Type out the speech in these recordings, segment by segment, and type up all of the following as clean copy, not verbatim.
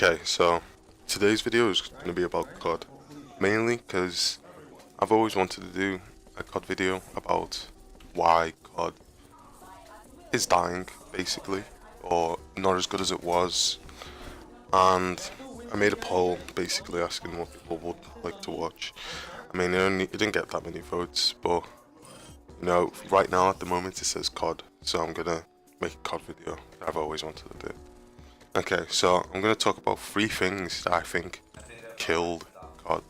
Okay, so today's video is going to be about COD, mainly because I've always wanted to do a COD video about why COD is dying, basically, or not as good as it was, and I made a poll basically asking what people would like to watch. I mean, it didn't get that many votes, but right now at the moment it says COD, so I'm gonna make a COD video that I've always wanted to do. Okay, so I'm going to talk about 3 things that I think killed COD.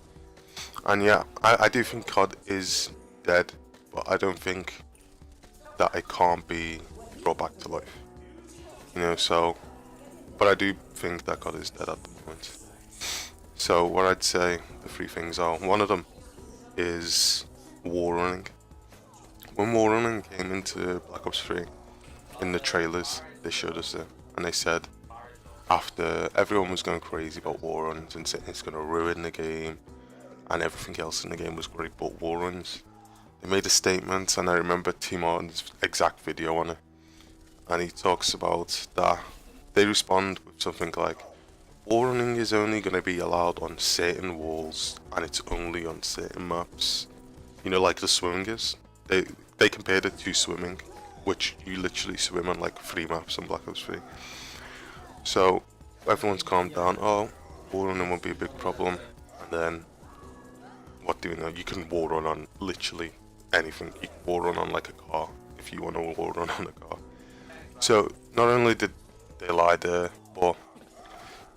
And yeah, I do think COD is dead, but I don't think that it can't be brought back to life. But I do think that COD is dead at the moment. So what I'd say the 3 things are, one of them is wall running. When wall running came into Black Ops 3, in the trailers, they showed us it, and they said, after everyone was going crazy about wall runs and saying it's going to ruin the game and everything else in the game was great but wall runs, they made a statement, and I remember T Martin's exact video on it, and he talks about that they respond with something like, wall running is only going to be allowed on certain walls and it's only on certain maps, like the swimming is. They compared it to swimming, which you literally swim on like 3 maps on Black Ops 3. So everyone's calmed down. Oh, wall running won't be a big problem. And then, what do you know? You can wall run on literally anything. You can wall run on like a car if you want to wall run on a car. So not only did they lie there, but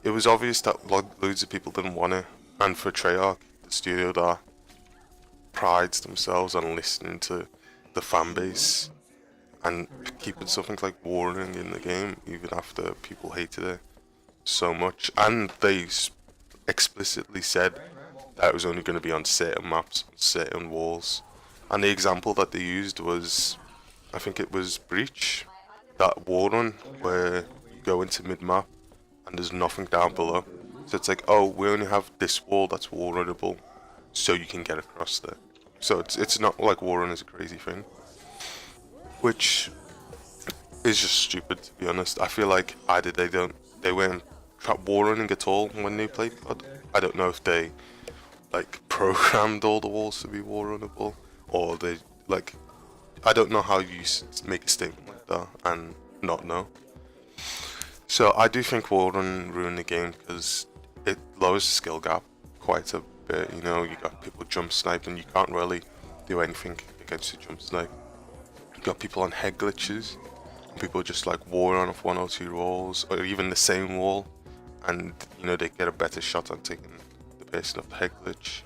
it was obvious that loads of people didn't want it. And for Treyarch, the studio that prides themselves on listening to the fan base and keeping something like wall running in the game even after people hated it so much, and they explicitly said that it was only going to be on certain maps, on certain walls. And the example that they used was, I think it was Breach, that wall run where you go into mid-map and there's nothing down below. So it's like, oh, we only have this wall that's wall runnable, so you can get across there. So it's not like wall run is a crazy thing, which is just stupid, to be honest. I feel like either they weren't wall running at all when they played COD. I don't know if they programmed all the walls to be wall runnable, or they I don't know how you make a statement like that and not know. So I do think wall run ruined the game because it lowers the skill gap quite a bit. You got people jump sniping, you can't really do anything against the jump snipe. You got people on head glitches, people just wall run off 1 or 2 walls, or even the same wall, and they get a better shot on taking the person off the head glitch,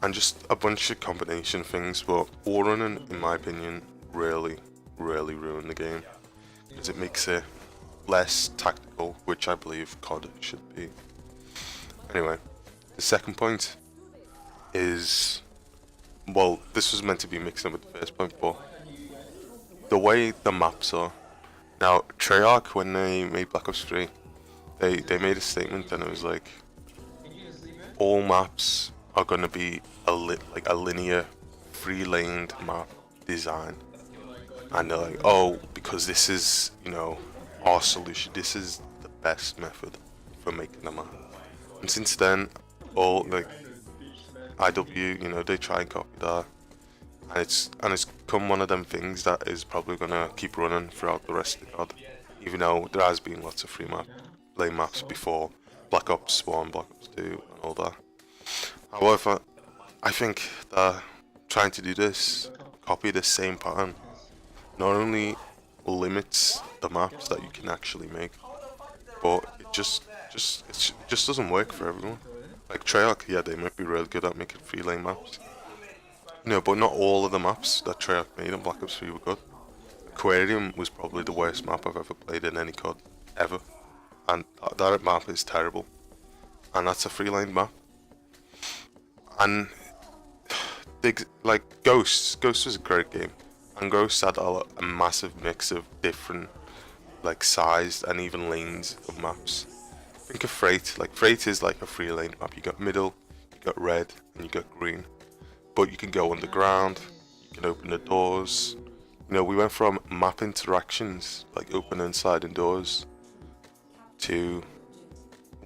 and just a bunch of combination things. But wall running, in my opinion, really ruined the game because it makes it less tactical, which I believe COD should be. Anyway, the second point is, well, this was meant to be mixed in with the first point, but the way the maps are. Now, Treyarch, when they made Black Ops 3, they made a statement, and it was like, all maps are gonna be a linear, 3-laned map design. And they're like, oh, because this is, our solution, this is the best method for making a map. And since then, all IW, they try and copy that. And it's become one of them things that is probably gonna keep running throughout the rest of the COD, even though there has been lots of lane maps before Black Ops 1, Black Ops 2, and all that. However, I think that trying to do this, copy the same pattern, not only limits the maps that you can actually make, but it just doesn't work for everyone. Like Treyarch, yeah, they might be real good at making 3-lane maps. No, but not all of the maps that Treyarch made in Black Ops 3 were good. Aquarium was probably the worst map I've ever played in any COD, ever. And that map is terrible. And that's a 3-lane map. And, Ghosts was a great game. And Ghosts had a massive mix of different, sized and even lanes of maps. Think of Freight. Freight is like a 3-lane map. You got middle, you got red, and you got green. But you can go underground, you can open the doors. We went from map interactions, like opening and sliding doors, to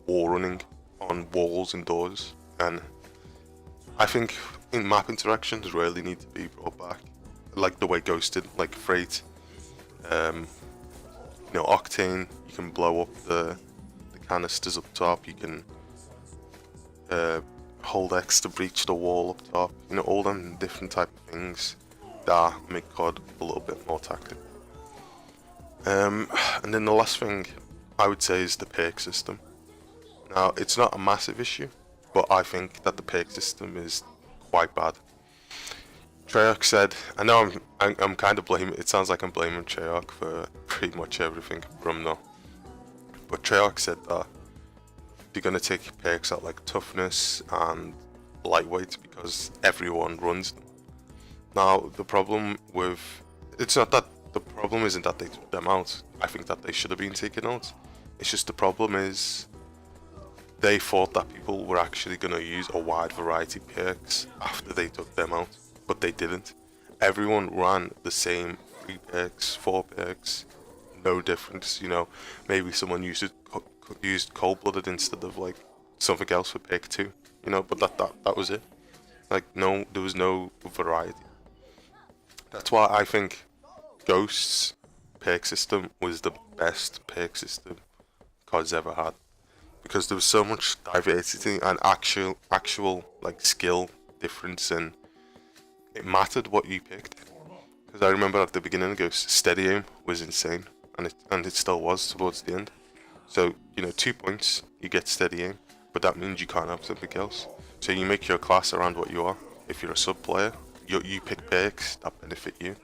wall running on walls and doors, and I think in map interactions really need to be brought back, like the way Ghost did, like Freight, Octane. You can blow up the canisters up top. You can hold X to breach the wall up top. All them different type of things that make COD a little bit more tactical. And then the last thing I would say is the perk system. Now, it's not a massive issue, but I think that the perk system is quite bad. Treyarch said, I know I'm kind of blaming, it sounds like I'm blaming Treyarch for pretty much everything from now, but Treyarch said that they're going to take perks out like toughness and lightweight because everyone runs them. Now, the problem isn't that they took them out. I think that they should have been taken out. It's just the problem is they thought that people were actually going to use a wide variety of perks after they took them out, but they didn't. Everyone ran the same 3 perks, 4 perks, no difference. Maybe someone used cold-blooded instead of like something else for perk 2, but that was it. Like, no, there was no variety. That's why I think Ghost's perk system was the best perk system COD's ever had, because there was so much diversity and actual like skill difference, and it mattered what you picked. Because I remember at the beginning of Ghost, steady aim was insane, and it still was towards the end. So 2 points you get steady aim, but that means you can't have something else. So you make your class around what you are. If you're a sub player, you pick perks that benefit you,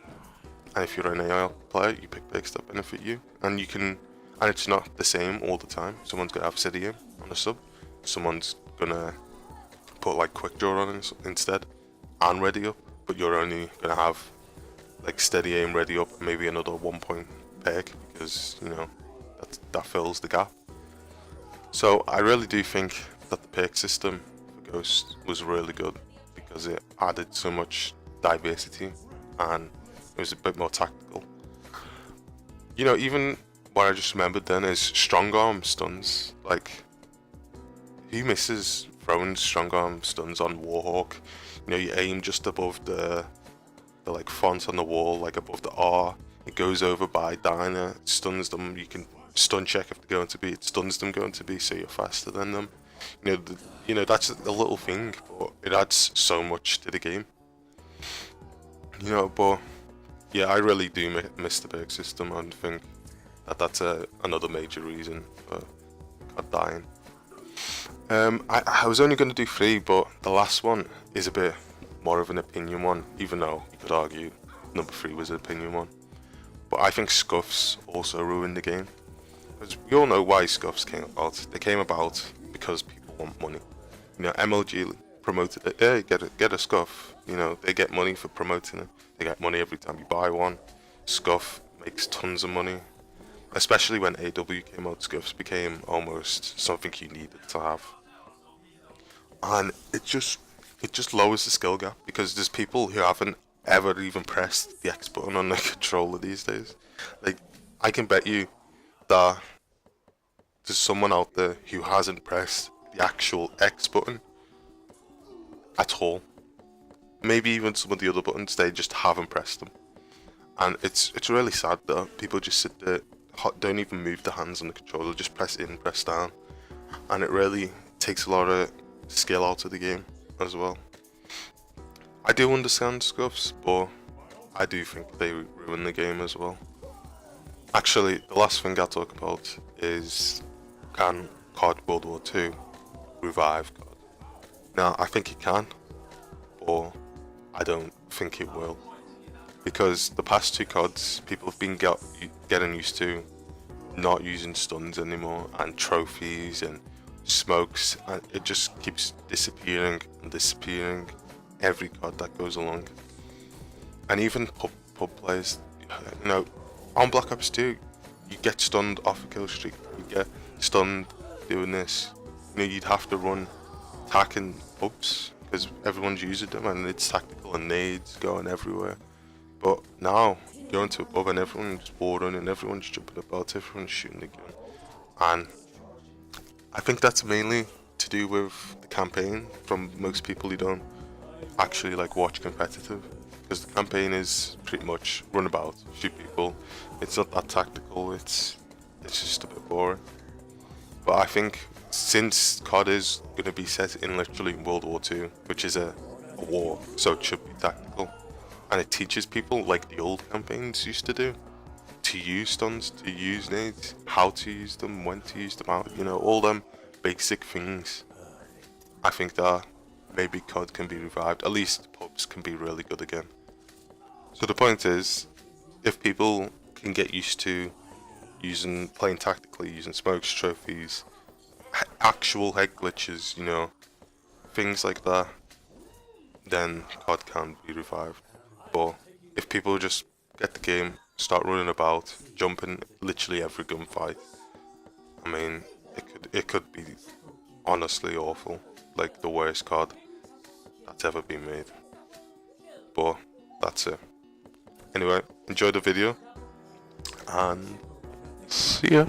and if you're an AIL player, you pick perks that benefit you, and it's not the same all the time. Someone's gonna have steady aim on a sub, someone's gonna put like quick draw on instead and ready up, but you're only gonna have like steady aim, ready up, and maybe another 1 point perk, because that fills the gap. So I really do think that the perk system for Ghost was really good, because it added so much diversity and it was a bit more tactical. Even what I just remembered then is strong arm stuns. Like, who misses throwing strong arm stuns on Warhawk? You aim just above the like font on the wall, like above the R. It goes over by Diner, it stuns them. You can stun check if they're going to be. It stuns them going to be, so you're faster than them. That's a little thing, but it adds so much to the game. But yeah, I really do miss the perk system, and think that that's another major reason for COD dying. I was only going to do 3, but the last one is a bit more of an opinion one, even though you could argue number 3 was an opinion one. But I think scuffs also ruined the game. Because we all know why scuffs came about. They came about because people want money. MLG promoted it. Hey, get a scuff. They get money for promoting it. They get money every time you buy one. Scuff makes tons of money. Especially when AW came out, scuffs became almost something you needed to have. And it just lowers the skill gap, because there's people who haven't ever even pressed the X button on the controller these days. Like, I can bet you that there's someone out there who hasn't pressed the actual X button at all. Maybe even some of the other buttons, they just haven't pressed them. And it's really sad that people just sit there, don't even move their hands on the controller, just press in, press down. And it really takes a lot of skill out of the game as well. I do understand scuffs, but I do think they ruin the game as well. Actually, the last thing I'll talk about is, can COD World War II revive COD? Now, I think it can, but I don't think it will. Because the past 2 CODs, people have been getting used to not using stuns anymore, and trophies and smokes, and it just keeps disappearing and disappearing every COD that goes along. And even pub players, on Black Ops 2, you get stunned off a kill streak, you get stunned doing this. You'd have to run attacking pubs because everyone's using them, and it's tactical and nades going everywhere. But now, you go into a pub and everyone's war running, everyone's jumping about, everyone's shooting the gun. And I think that's mainly to do with the campaign from most people who don't actually like watch competitive, because the campaign is pretty much run about, shoot people. It's not that tactical. It's just a bit boring. But I think since COD is going to be set in literally World War II, which is a war, so it should be tactical, and it teaches people like the old campaigns used to do, to use stuns, to use nades, how to use them, when to use them out, you know, all them basic things. I think that maybe COD can be revived, at least pubs can be really good again. So the point is, if people can get used to playing tactically, using smokes, trophies, actual head glitches, you know, things like that, then COD can be revived. But if people just get the game, start running about, jumping literally every gunfight, I mean, it could be honestly awful, like the worst COD that's ever been made. But that's it. Anyway, enjoy the video and see ya.